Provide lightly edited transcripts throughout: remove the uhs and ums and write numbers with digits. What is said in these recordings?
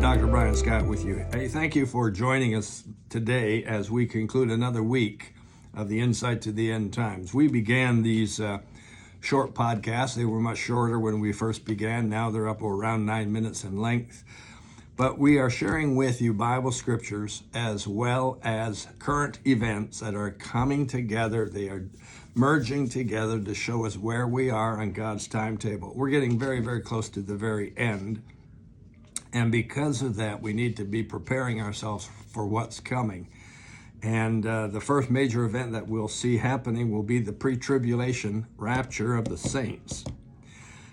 Dr. Brian Scott with you. Hey, thank you for joining us today as we conclude another week of the Insight to the End Times. We began these short podcasts. They were much shorter when we first began. Now they're up around 9 minutes in length. But we are sharing with you Bible scriptures as well as current events that are coming together. They are merging together to show us where we are on God's timetable. We're getting very, very close to the very end. And because of that, we need to be preparing ourselves for what's coming. And the first major event that we'll see happening will be the pre-tribulation rapture of the saints.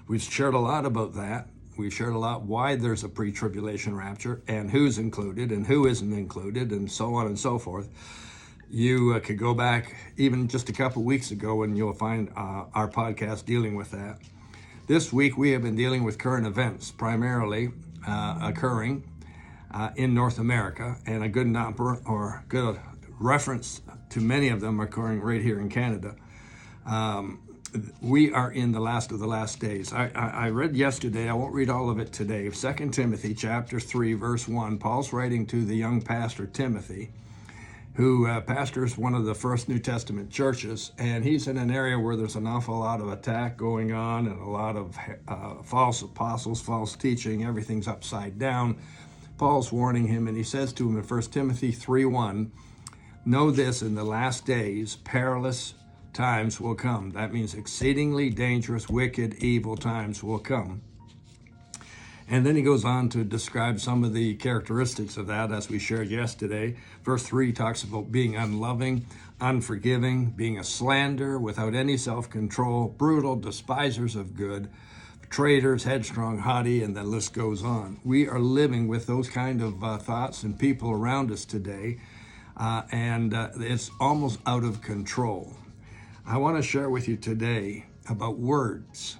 We've shared a lot about that. We've shared a lot why there's a pre-tribulation rapture and who's included and who isn't included and so on and so forth. You could go back even just a couple weeks ago and you'll find our podcast dealing with that. This week we have been dealing with current events, primarily occurring in North America, and a good number or good reference to many of them occurring right here in Canada. We are in the last of the last days. I read yesterday, I won't read all of it today, 2 Timothy chapter 3, verse 1. Paul's writing to the young pastor Timothy, who pastors one of the first New Testament churches, and he's in an area where there's an awful lot of attack going on and a lot of false apostles, false teaching, everything's upside down. Paul's warning him, and he says to him in 1 Timothy 3:1, "Know this, in the last days, perilous times will come." That means exceedingly dangerous, wicked, evil times will come. And then he goes on to describe some of the characteristics of that, as we shared yesterday. Verse 3 talks about being unloving, unforgiving, being a slanderer, without any self-control, brutal, despisers of good, traitors, headstrong, haughty, and the list goes on. We are living with those kind of thoughts and people around us today, and it's almost out of control. I want to share with you today about words.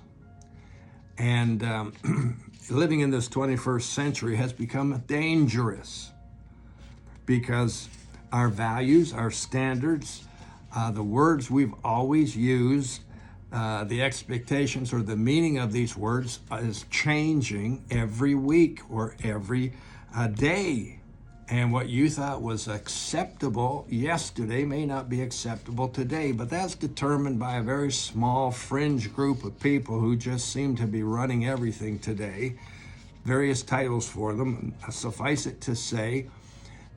And living in this 21st century has become dangerous because our values, our standards, the words we've always used, the expectations or the meaning of these words is changing every week or every day. And what you thought was acceptable yesterday may not be acceptable today, but that's determined by a very small fringe group of people who just seem to be running everything today. Various titles for them. Suffice it to say,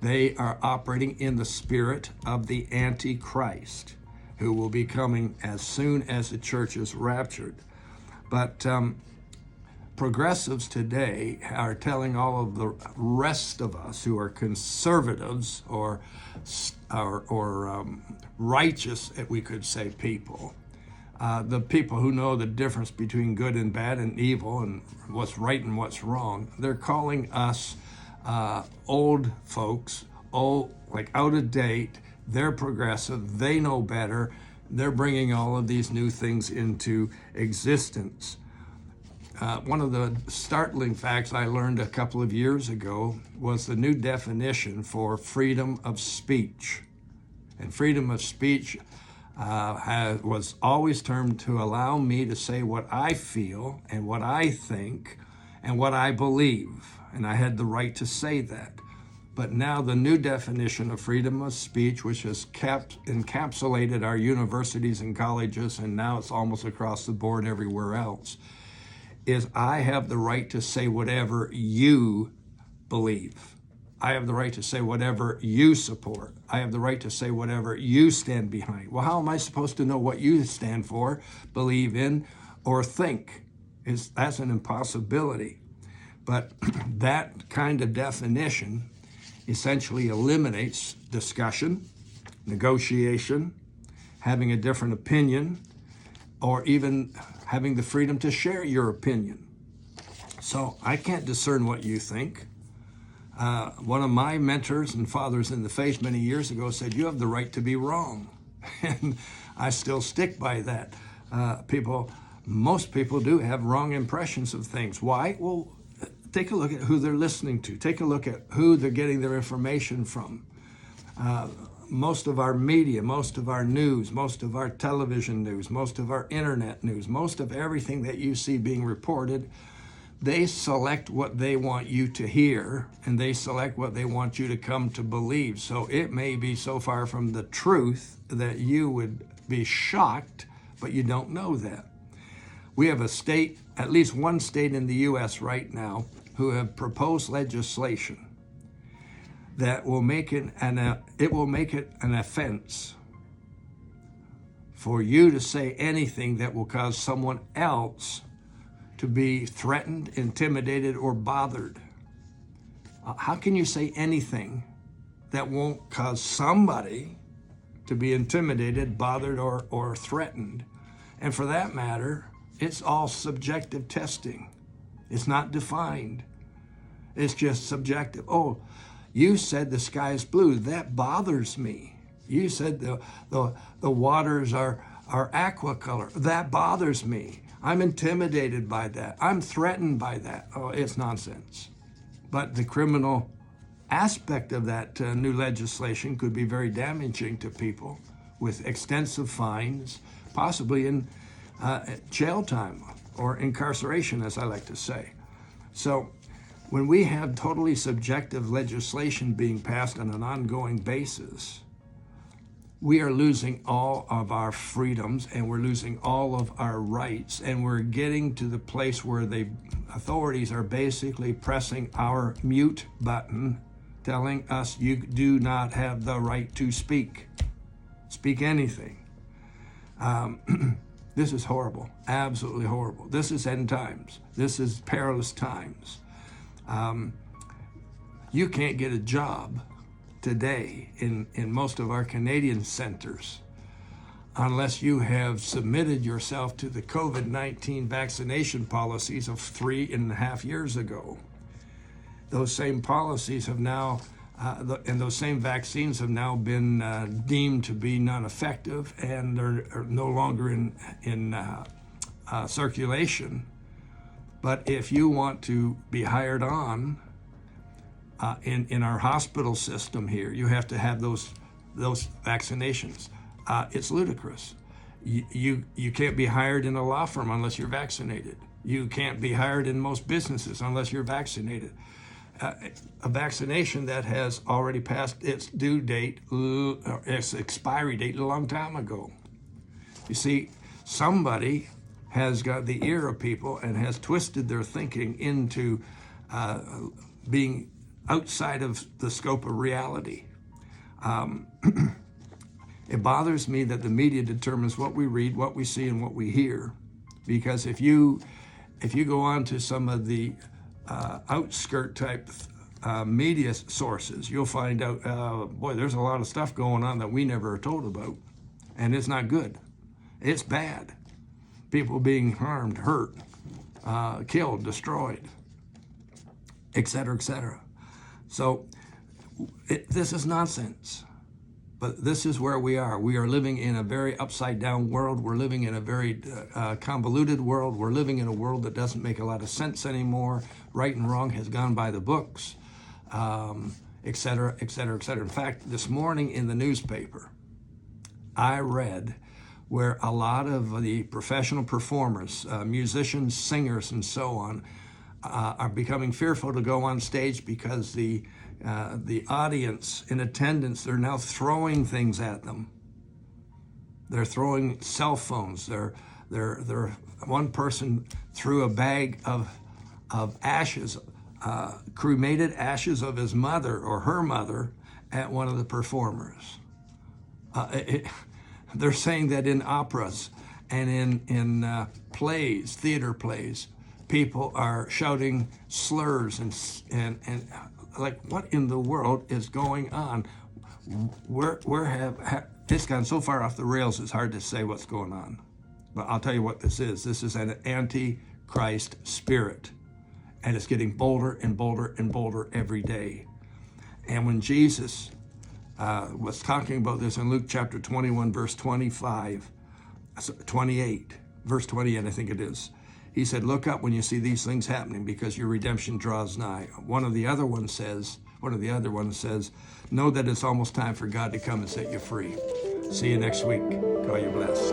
they are operating in the spirit of the Antichrist, who will be coming as soon as the church is raptured. But progressives today are telling all of the rest of us who are conservatives or righteous, we could say, people, the people who know the difference between good and bad and evil and what's right and what's wrong, they're calling us old folks, like out of date. They're progressive, they know better, they're bringing all of these new things into existence. One of the startling facts I learned a couple of years ago was the new definition for freedom of speech. And freedom of speech was always termed to allow me to say what I feel and what I think and what I believe. And I had the right to say that. But now the new definition of freedom of speech, which has encapsulated our universities and colleges, and now it's almost across the board everywhere else, is I have the right to say whatever you believe. I have the right to say whatever you support. I have the right to say whatever you stand behind. Well, how am I supposed to know what you stand for, believe in, or think? That's an impossibility. But that kind of definition essentially eliminates discussion, negotiation, having a different opinion, or even having the freedom to share your opinion. So I can't discern what you think. One of my mentors and fathers in the faith many years ago said, "You have the right to be wrong." And I still stick by that. Most people do have wrong impressions of things. Why? Well, take a look at who they're listening to. Take a look at who they're getting their information from. Most of our media, most of our news, most of our television news, most of our internet news, most of everything that you see being reported, they select what they want you to hear, and they select what they want you to come to believe. So it may be so far from the truth that you would be shocked, but you don't know that. We have a state, at least one state in the U.S. right now, who have proposed legislation that will make it an offense for you to say anything that will cause someone else to be threatened, intimidated, or bothered. How can you say anything that won't cause somebody to be intimidated, bothered, or threatened? And for that matter, it's all subjective testing. It's not defined. It's just subjective. Oh, you said the sky is blue. That bothers me. You said the waters are aqua color. That bothers me. I'm intimidated by that. I'm threatened by that. Oh, it's nonsense. But the criminal aspect of that new legislation could be very damaging to people, with extensive fines, possibly in jail time or incarceration, as I like to say. So when we have totally subjective legislation being passed on an ongoing basis, we are losing all of our freedoms, and we're losing all of our rights, and we're getting to the place where the authorities are basically pressing our mute button, telling us you do not have the right to speak anything. This is horrible, absolutely horrible. This is end times. This is perilous times. You can't get a job today in most of our Canadian centers unless you have submitted yourself to the COVID-19 vaccination policies of 3.5 years ago. Those same policies have now, and those same vaccines have now been deemed to be non-effective, and they're no longer in circulation. But if you want to be hired on in our hospital system here, you have to have those vaccinations. It's ludicrous. You can't be hired in a law firm unless you're vaccinated. You can't be hired in most businesses unless you're vaccinated. A vaccination that has already passed its due date, its expiry date, a long time ago. You see, somebody has got the ear of people and has twisted their thinking into being outside of the scope of reality. It bothers me that the media determines what we read, what we see, and what we hear. Because if you go on to some of the outskirt type media sources, you'll find out, boy, there's a lot of stuff going on that we never are told about. And it's not good. It's bad. People being harmed, hurt, killed, destroyed, et cetera, et cetera. So this is nonsense. But this is where we are. We are living in a very upside down world. We're living in a very convoluted world. We're living in a world that doesn't make a lot of sense anymore. Right and wrong has gone by the books, et cetera, et cetera, et cetera. In fact, this morning in the newspaper, I read where a lot of the professional performers, musicians, singers, and so on, are becoming fearful to go on stage because the audience in attendance, they're now throwing things at them. They're throwing cell phones. They're one person threw a bag of ashes, cremated ashes of his mother or her mother at one of the performers. They're saying that in operas and in plays, theater plays, people are shouting slurs and like, what in the world is going on? It's gone so far off the rails, it's hard to say what's going on. But I'll tell you what this is. This is an anti-Christ spirit. And it's getting bolder and bolder and bolder every day. And when Jesus was talking about this in Luke chapter 21, verse 28, verse 28, I think it is. He said, look up when you see these things happening because your redemption draws nigh. One of the other ones says, know that it's almost time for God to come and set you free. See you next week. God, you're blessed.